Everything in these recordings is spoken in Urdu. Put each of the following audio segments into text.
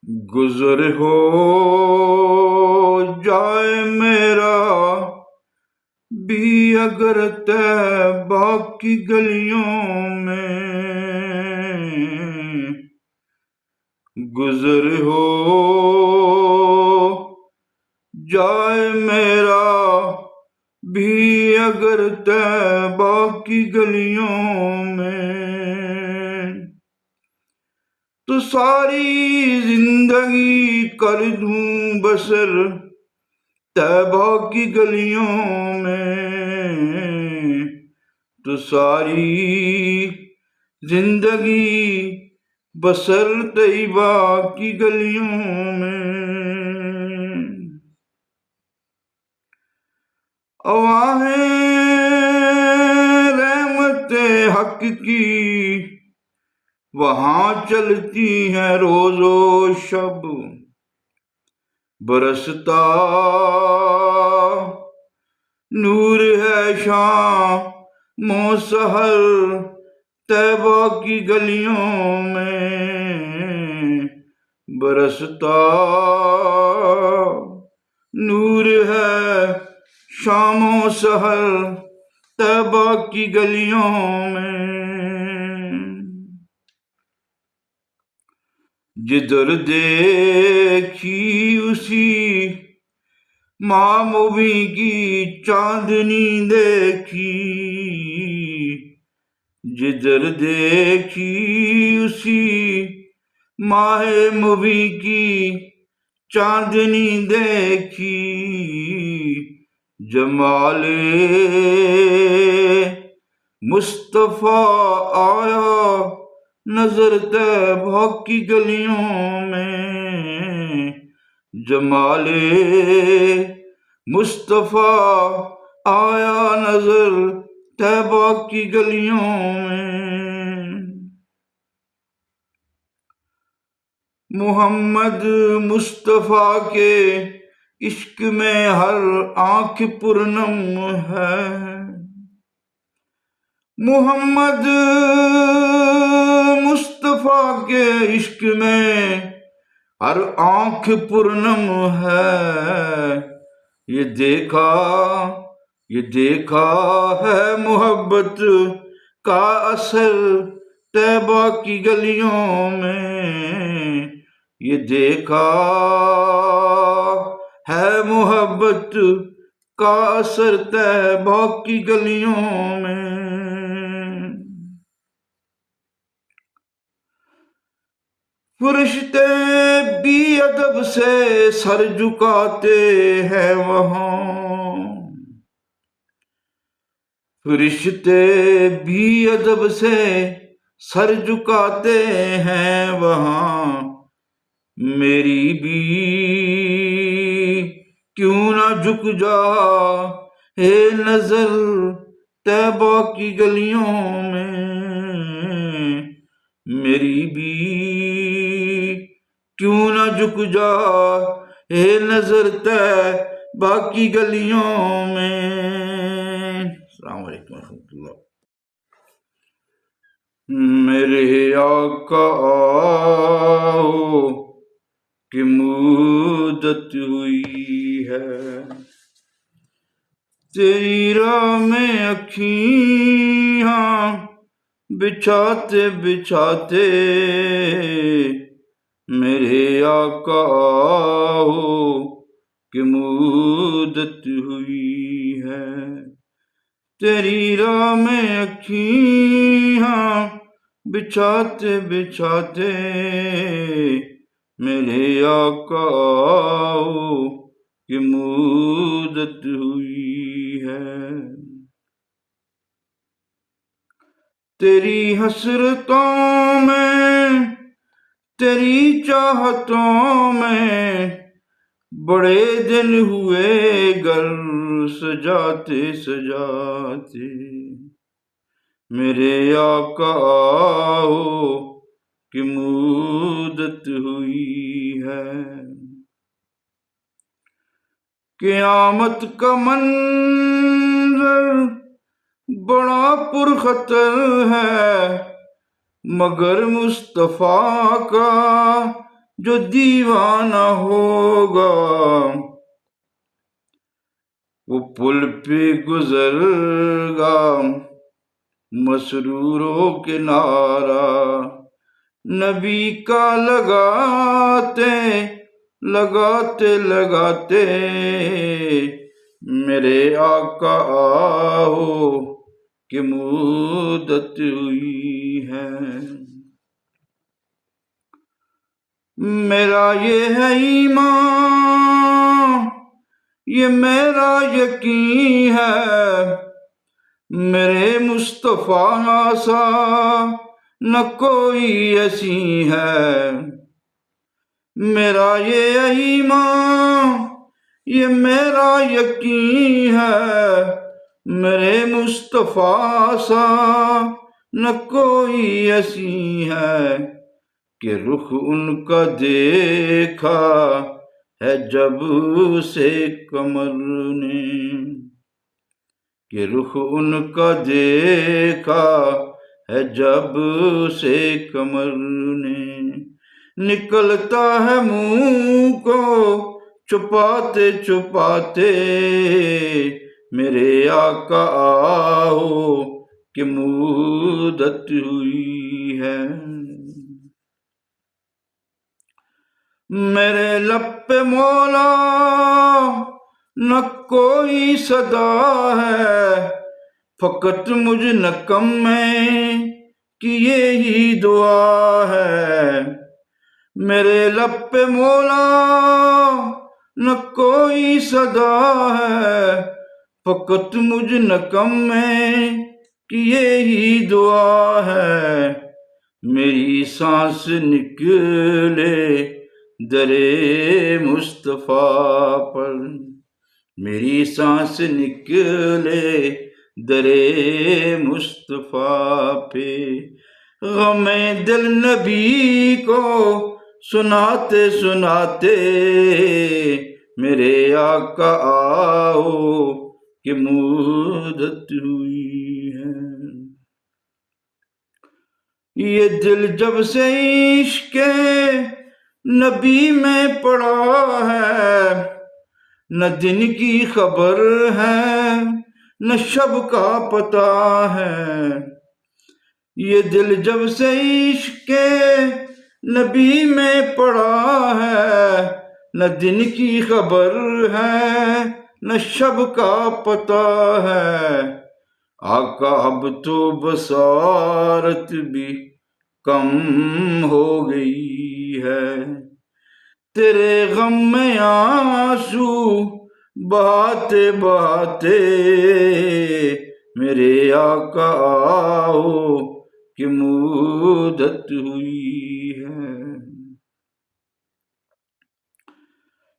گزر ہو جائے میرا بھی اگر طیبہ کی گلیوں میں، گزر ہو جائے میرا بھی اگر طیبہ کی گلیوں میں، تو ساری زندگی کر دوں بسر طیبہ کی گلیوں میں، تو ساری زندگی بسر طیبہ کی گلیوں میں، آواہیں رحمت حق کی وہاں چلتی ہیں روز و شب، برستا نور ہے شام و سحر طیبہ کی گلیوں میں، برستا نور ہے شام و سحر طیبہ کی گلیوں میں، جدھر دیکھی اسی ماہ مبیں کی چاندنی دیکھی، جدھر دیکھی اسی ماہ مبیں کی چاندنی دیکھی، جمال مصطفیٰ آیا نظر طیبہ کی گلیوں میں، جمال مصطفیٰ آیا نظر طیبہ کی گلیوں میں، محمد مصطفیٰ کے عشق میں ہر آنکھ پرنم ہے، محمد مصطفیٰ کے عشق میں ہر آنکھ پرنم ہے، یہ دیکھا ہے محبت کا اثر طیبہ کی گلیوں میں، یہ دیکھا ہے محبت کا اثر طیبہ کی گلیوں میں، فرشتے بھی ادب سے سر جھکاتے ہیں وہاں، فرشتے بھی ادب سے سر جھکاتے ہیں وہاں، میری بھی کیوں نہ جھک جائے نظر طیبہ کی گلیوں میں، میری بھی کیوں نہ جھک جائے نظر طیبہ کی گلیوں میں۔ السلام علیکم ورحمۃ اللہ۔ میرے آقا آؤ کہ مدت ہوئی ہے، تیری راہ میں اکھیاں بچھاتے بچھاتے، میرے آقا آؤ کہ مدت ہوئی ہے، تیری راہ میں اکھیاں بچھاتے بچھاتے، میرے آقا آؤ کہ مدت ہوئی ہے، تیری حسرتوں میں تیری چاہتوں میں بڑے دن ہوئے گر سجاتے سجاتے، میرے آقا آؤ کہ مدت ہوئی ہے، قیامت کا منظر بڑا پرخطر ہے، مگر مصطفیٰ کا جو دیوانہ ہوگا، وہ پل پہ گزر گا مسرور ہو کے نعرہ نبی کا لگاتے لگاتے لگاتے میرے آقا آہو کہ مدت ہوئی ہے۔ میرا یہ ہے ایمان، یہ میرا یقین ہے، میرے مصطفیٰ سا نہ کوئی ایسی ہے۔ میرا یہ ایمان، یہ میرا یقین ہے، میرے مصطفیٰ سا نہ کوئی ایسی ہے کہ رخ ان کا دیکھا ہے جب سے قمر نے، کہ رخ ان کا دیکھا ہے جب سے قمر نے، نکلتا ہے منہ کو چھپاتے چھپاتے میرے آقا آہو کہ مدت ہوئی ہے۔ میرے لب پہ مولا نہ کوئی صدا ہے، فقط مجھ نکم میں کی یہی دعا ہے۔ میرے لب پہ مولا نہ کوئی صدا ہے، فقط مجھ نکم میں کی یہی دعا ہے۔ میری سانس نکلے درے مصطفیٰ پر، میری سانس نکلے درے مصطفیٰ پہ، غم دل نبی کو سناتے سناتے میرے آقا آہو کہ مدت ہوئی ہے۔ یہ دل جب سے عشق نبی میں پڑا ہے، نہ دن کی خبر ہے نہ شب کا پتہ ہے۔ یہ دل جب سے عشق نبی میں پڑا ہے، نہ دن کی خبر ہے نہ شب کا پتہ ہے۔ آقا اب تو بصارت بھی کم ہو گئی ہے، تیرے غم میں آنسو بہاتے بہاتے میرے آقا آہو کہ مدت ہوئی ہے۔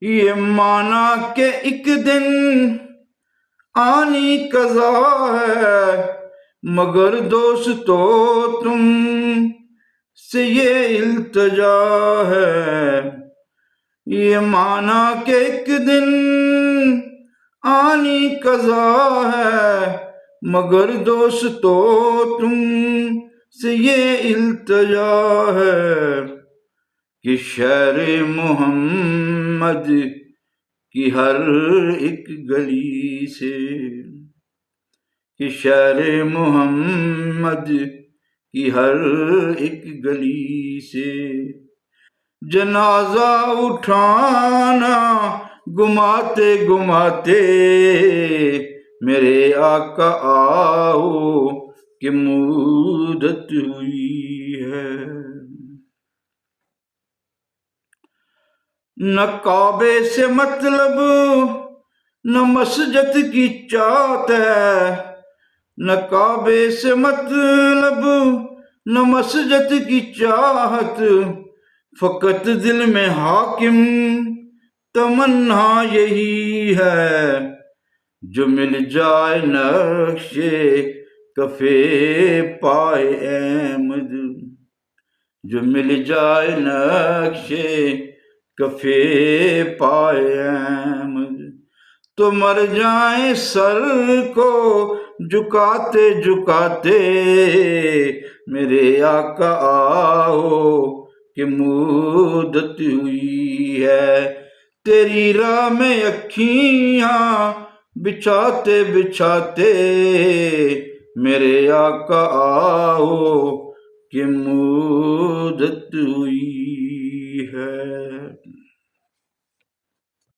یہ مانا کہ ایک دن آنی قضا ہے، مگر دوستو تم سے یہ التجا ہے۔ یہ مانا کہ ایک دن آنی قضا ہے، مگر دوستو تم سے یہ التجا ہے کہ شہر محمد کی ہر ایک گلی سے، کہ شہر محمد کی ہر ایک گلی سے جنازہ اٹھانا گماتے گماتے میرے آقا آہو کہ مدت ہوئی ہے۔ نہ کعبے سے مطلب نہ مسجد کی چاہت ہے، نہ کعبے سے مطلب نہ مسجد کی چاہت، فقط دل میں حاکم تمنا یہی ہے جو مل جائے نقش کفے پائے احمد، جو مل جائے نقش کفے پائے احمد، تو مر جائیں سر کو جھکاتے جھکاتے میرے آقا آہو کہ مدت ہوئی ہے، تیری راہ میں اکھیاں بچھاتے بچھاتے میرے آقا آؤ کہ مدت ہوئی